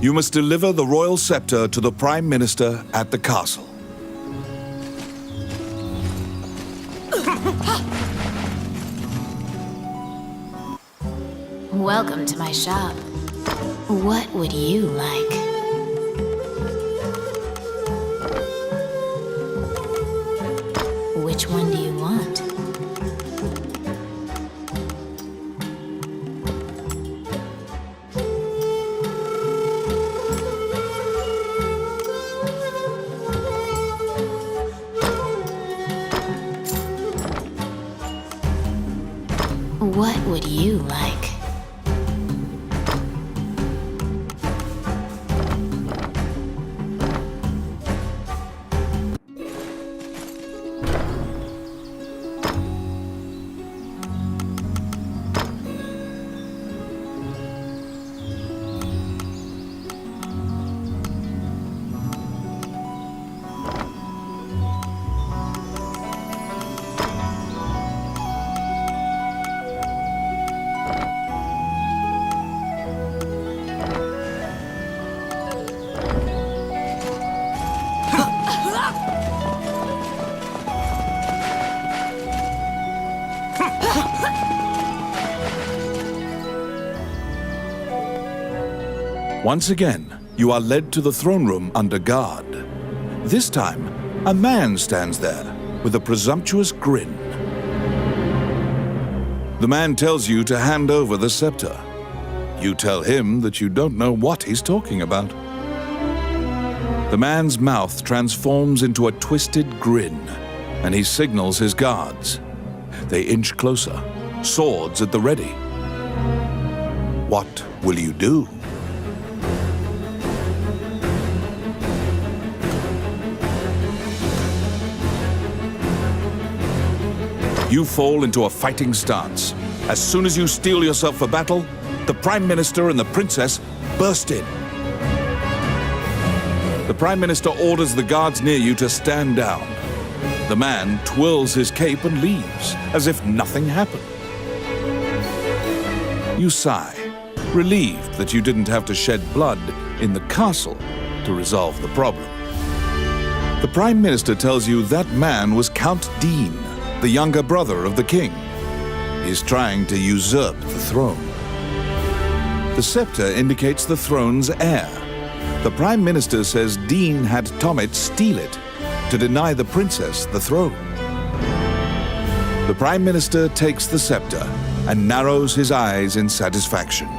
You must deliver the royal scepter to the Prime Minister at the castle. Welcome to my shop. What would you like? Which one do you want? What would you like? Once again, you are led to the throne room under guard. This time, a man stands there with a presumptuous grin. The man tells you to hand over the scepter. You tell him that you don't know what he's talking about. The man's mouth transforms into a twisted grin, and he signals his guards. They inch closer, swords at the ready. What will you do? You fall into a fighting stance. As soon as you steel yourself for battle, the Prime Minister and the Princess burst in. The Prime Minister orders the guards near you to stand down. The man twirls his cape and leaves, as if nothing happened. You sigh, relieved that you didn't have to shed blood in the castle to resolve the problem. The Prime Minister tells you that man was Count Dean, the younger brother of the king. He's trying to usurp the throne. The scepter indicates the throne's heir. The Prime Minister says Dean had Tommet steal it to deny the princess the throne. The Prime Minister takes the scepter and narrows his eyes in satisfaction.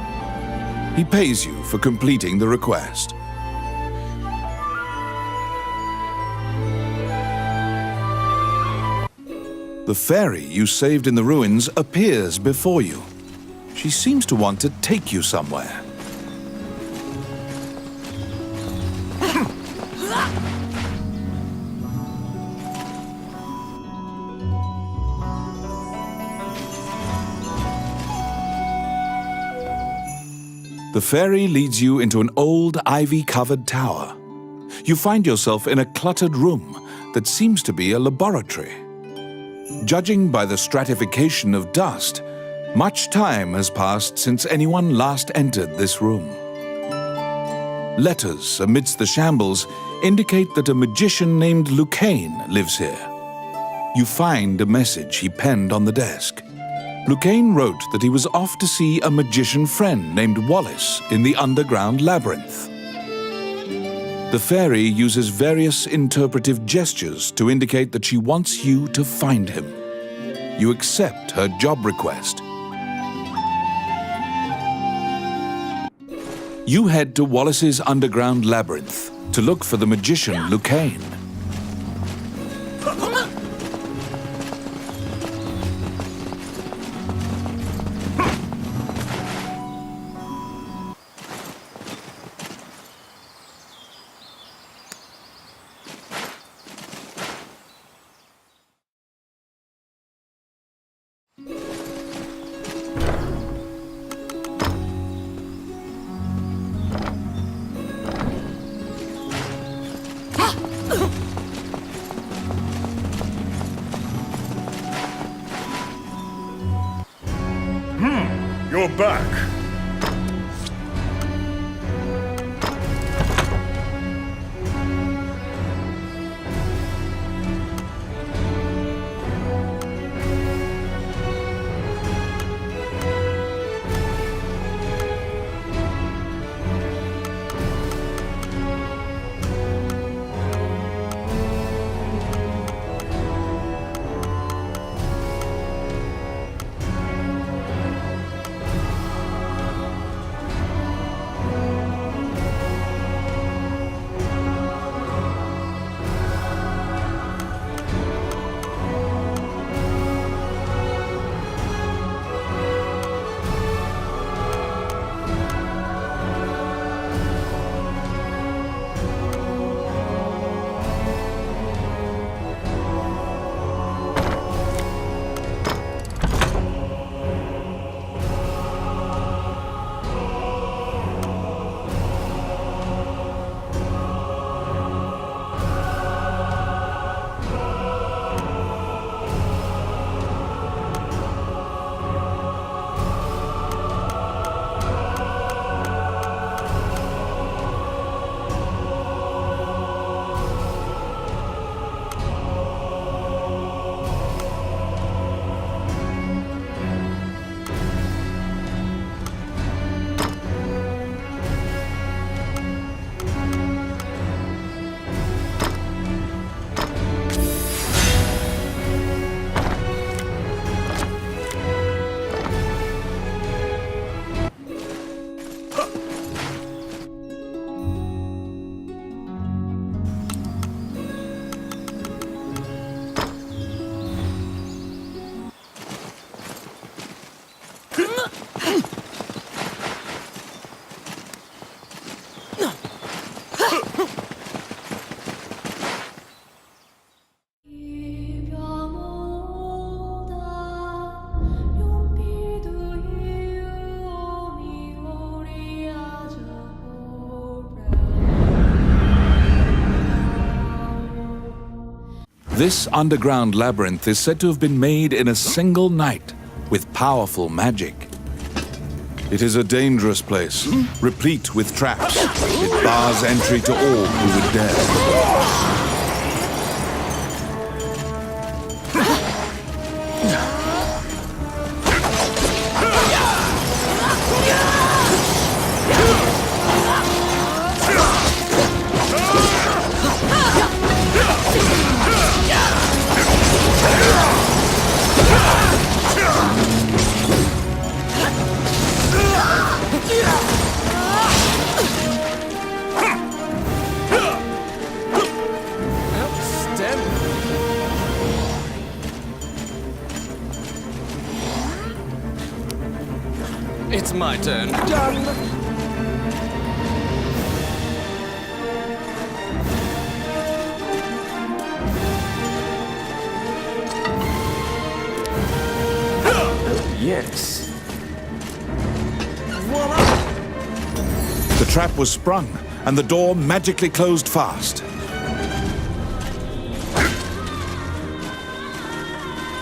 He pays you for completing the request. The fairy you saved in the ruins appears before you. She seems to want to take you somewhere. The fairy leads you into an old ivy-covered tower. You find yourself in a cluttered room that seems to be a laboratory. Judging by the stratification of dust, much time has passed since anyone last entered this room. Letters amidst the shambles indicate that a magician named Lucain lives here. You find a message he penned on the desk. Lucain wrote that he was off to see a magician friend named Wallace in the underground labyrinth. The fairy uses various interpretive gestures to indicate that she wants you to find him. You accept her job request. You head to Wallace's underground labyrinth to look for the magician Lucain. You're back. This underground labyrinth is said to have been made in a single night with powerful magic. It is a dangerous place, replete with traps. It bars entry to all who would dare. It's my turn. Done! Yes. Voila! The trap was sprung, and the door magically closed fast.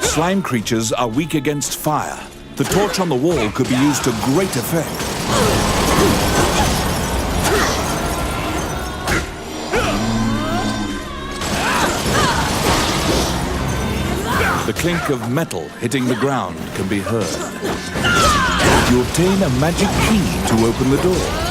Slime creatures are weak against fire. The torch on the wall could be used to great effect. The clink of metal hitting the ground can be heard. You obtain a magic key to open the door.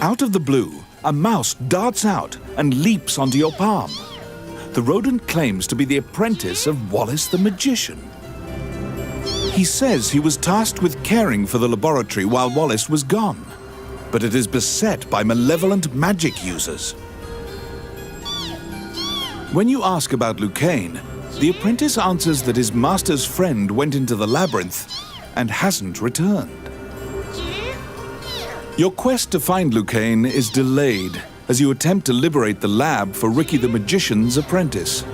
Out of the blue, a mouse darts out and leaps onto your palm. The rodent claims to be the apprentice of Wallace the magician. He says he was tasked with caring for the laboratory while Wallace was gone, but it is beset by malevolent magic users. When you ask about Lucain, the apprentice answers that his master's friend went into the labyrinth and hasn't returned. Your quest to find Lucain is delayed as you attempt to liberate the lab for Ricky the Magician's apprentice.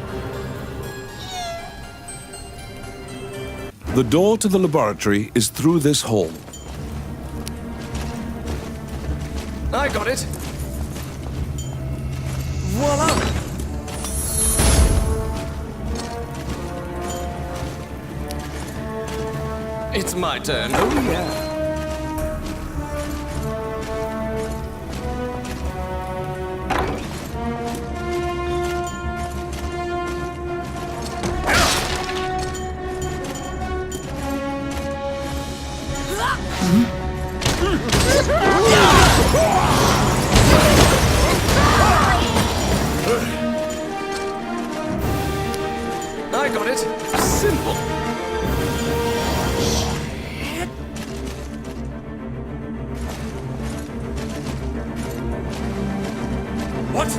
The door to the laboratory is through this hall. I got it! Voila! It's my turn. Oh, yeah. I got it. Simple. What?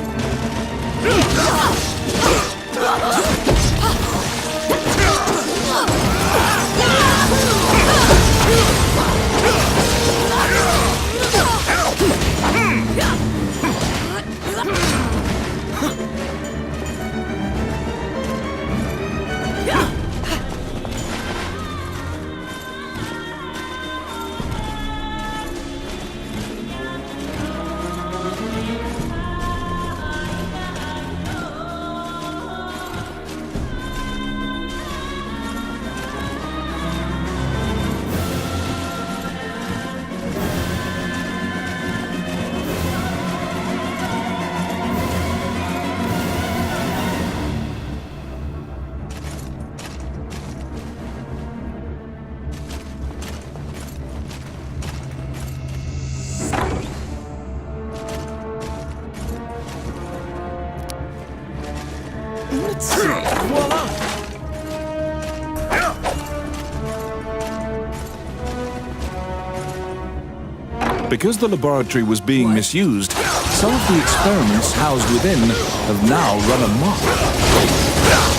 Because the laboratory was being misused, some of the experiments housed within have now run amok.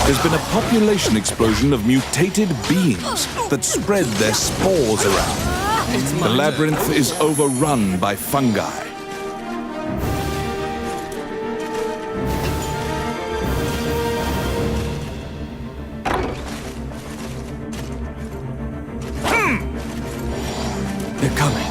There's been a population explosion of mutated beings that spread their spores around. The labyrinth is overrun by fungi. They're coming.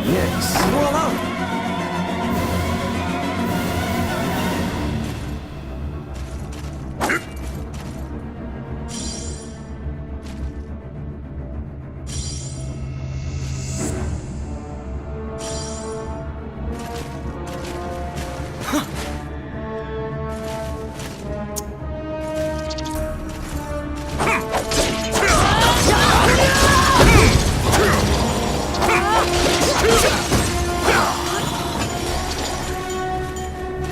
Yes. Voila!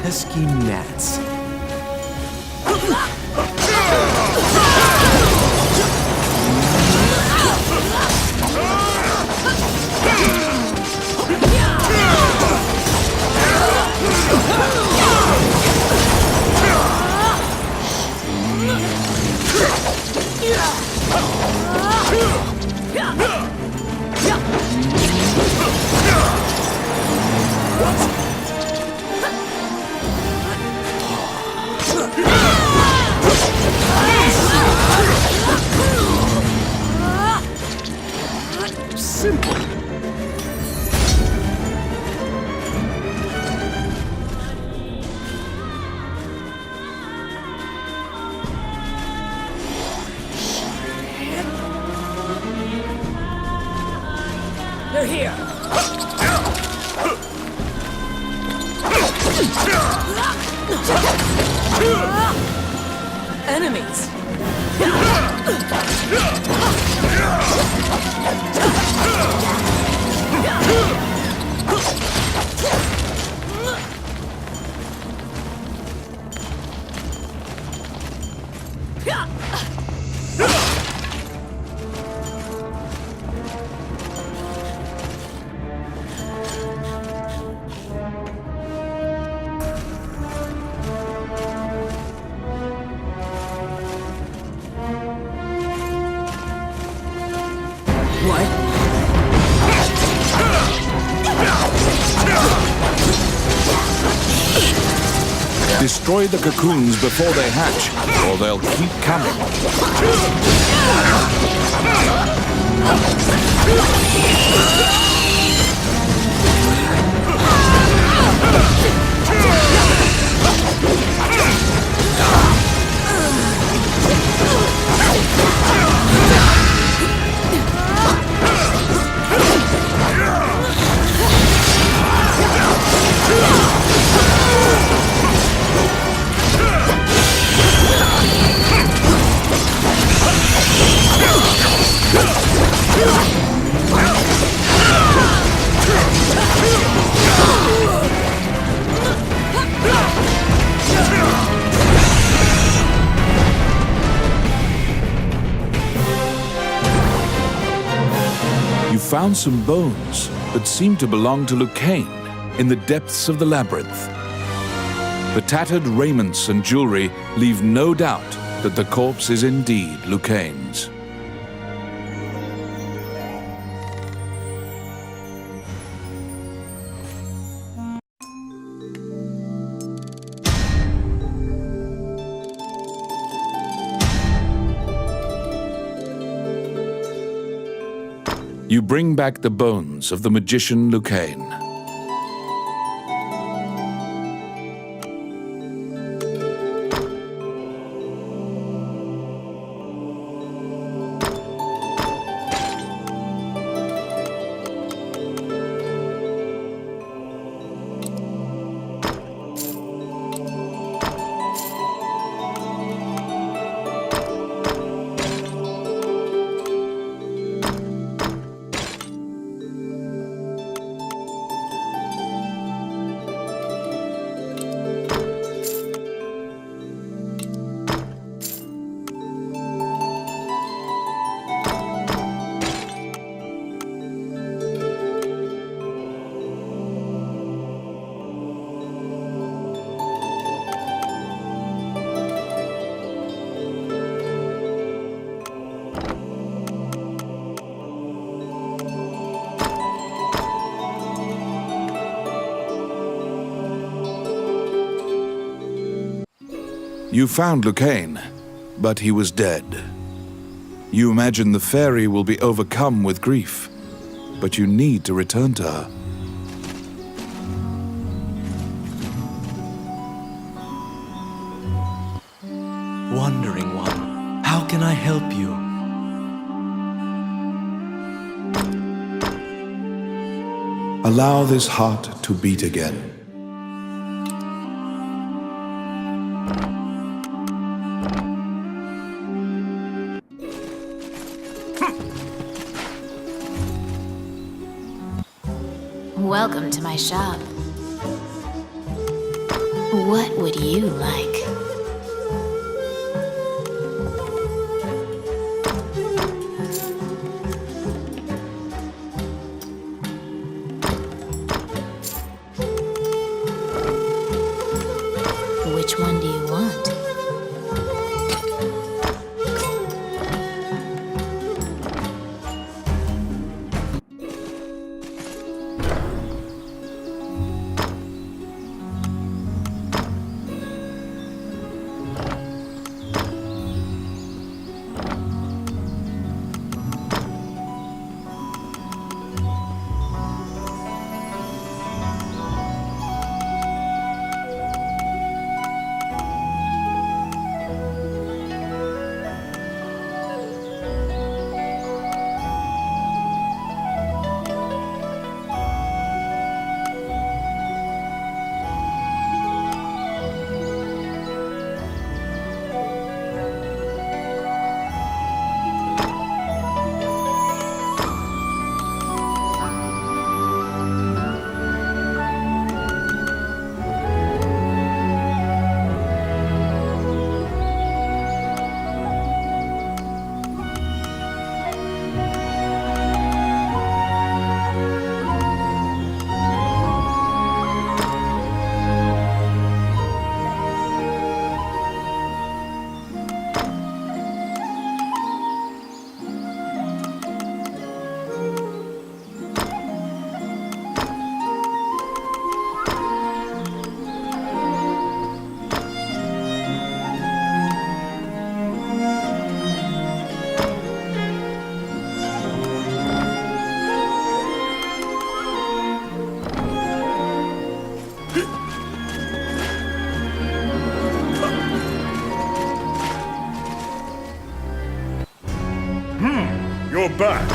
Pesky gnats. Simple. They're here. Enemies. What? Destroy the cocoons before they hatch, or they'll keep coming. You found some bones that seem to belong to Lucain in the depths of the labyrinth. The tattered raiments and jewelry leave no doubt that the corpse is indeed Lucain's. You bring back the bones of the magician Lucain. You found Lucain, but he was dead. You imagine the fairy will be overcome with grief, but you need to return to her. Wandering One, how can I help you? Allow this heart to beat again. Welcome to my shop. What would you like? Which one do you want? You're back.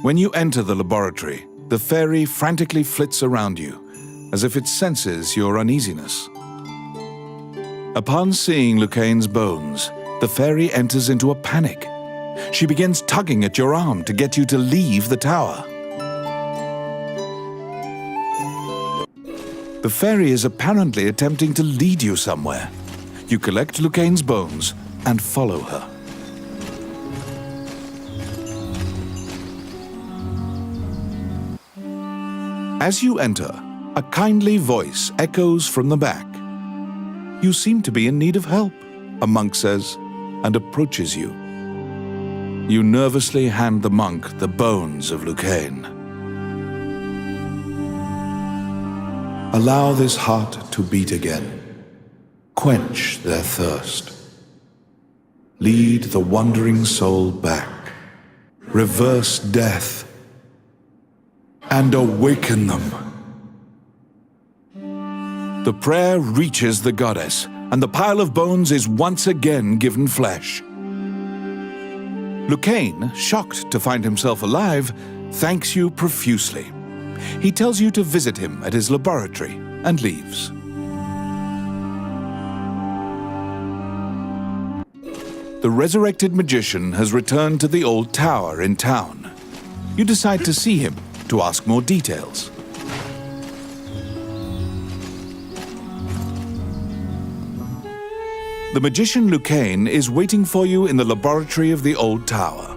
When you enter the laboratory, the fairy frantically flits around you, as if it senses your uneasiness. Upon seeing Lucain's bones, the fairy enters into a panic. She begins tugging at your arm to get you to leave the tower. The fairy is apparently attempting to lead you somewhere. You collect Lucain's bones and follow her. As you enter, a kindly voice echoes from the back. You seem to be in need of help. a monk says, and approaches you. You nervously hand the monk the bones of Lucain. Allow this heart to beat again. Quench their thirst. Lead the wandering soul back. Reverse death. And awaken them. The prayer reaches the goddess, and the pile of bones is once again given flesh. Lucain, shocked to find himself alive, thanks you profusely. He tells you to visit him at his laboratory and leaves. The resurrected magician has returned to the old tower in town. You decide to see him to ask more details. The magician Lucain is waiting for you in the laboratory of the old tower.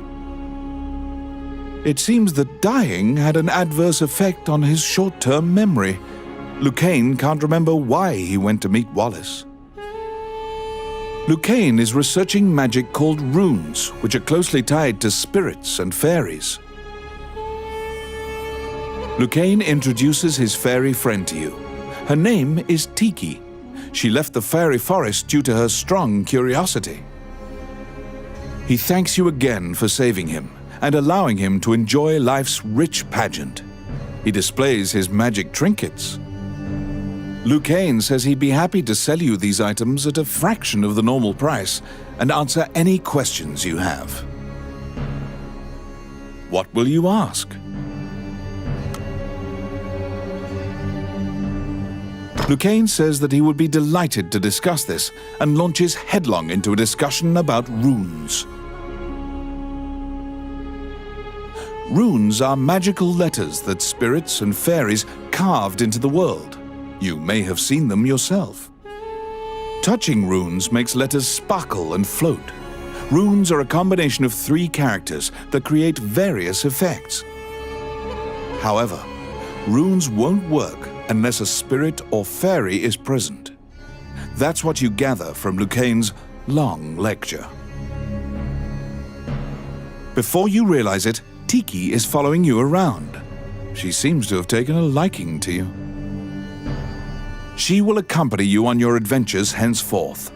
It seems that dying had an adverse effect on his short-term memory. Lucain can't remember why he went to meet Wallace. Lucain is researching magic called runes, which are closely tied to spirits and fairies. Lucain introduces his fairy friend to you. Her name is Tiki. She left the fairy forest due to her strong curiosity. He thanks you again for saving him and allowing him to enjoy life's rich pageant. He displays his magic trinkets. Lucain says he'd be happy to sell you these items at a fraction of the normal price and answer any questions you have. What will you ask? Lucain says that he would be delighted to discuss this and launches headlong into a discussion about runes. Runes are magical letters that spirits and fairies carved into the world. You may have seen them yourself. Touching runes makes letters sparkle and float. Runes are a combination of 3 characters that create various effects. However, runes won't work unless a spirit or fairy is present. That's what you gather from Lucain's long lecture. Before you realize it, Tiki is following you around. She seems to have taken a liking to you. She will accompany you on your adventures henceforth.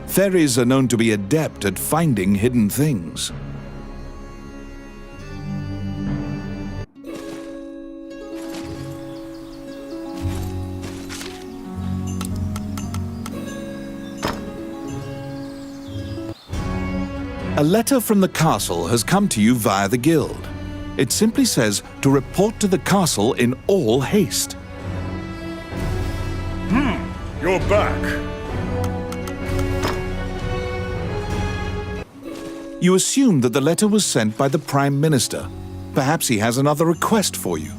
Fairies are known to be adept at finding hidden things. A letter from the castle has come to you via the guild. It simply says to report to the castle in all haste. You're back. You assume that the letter was sent by the Prime Minister. Perhaps he has another request for you.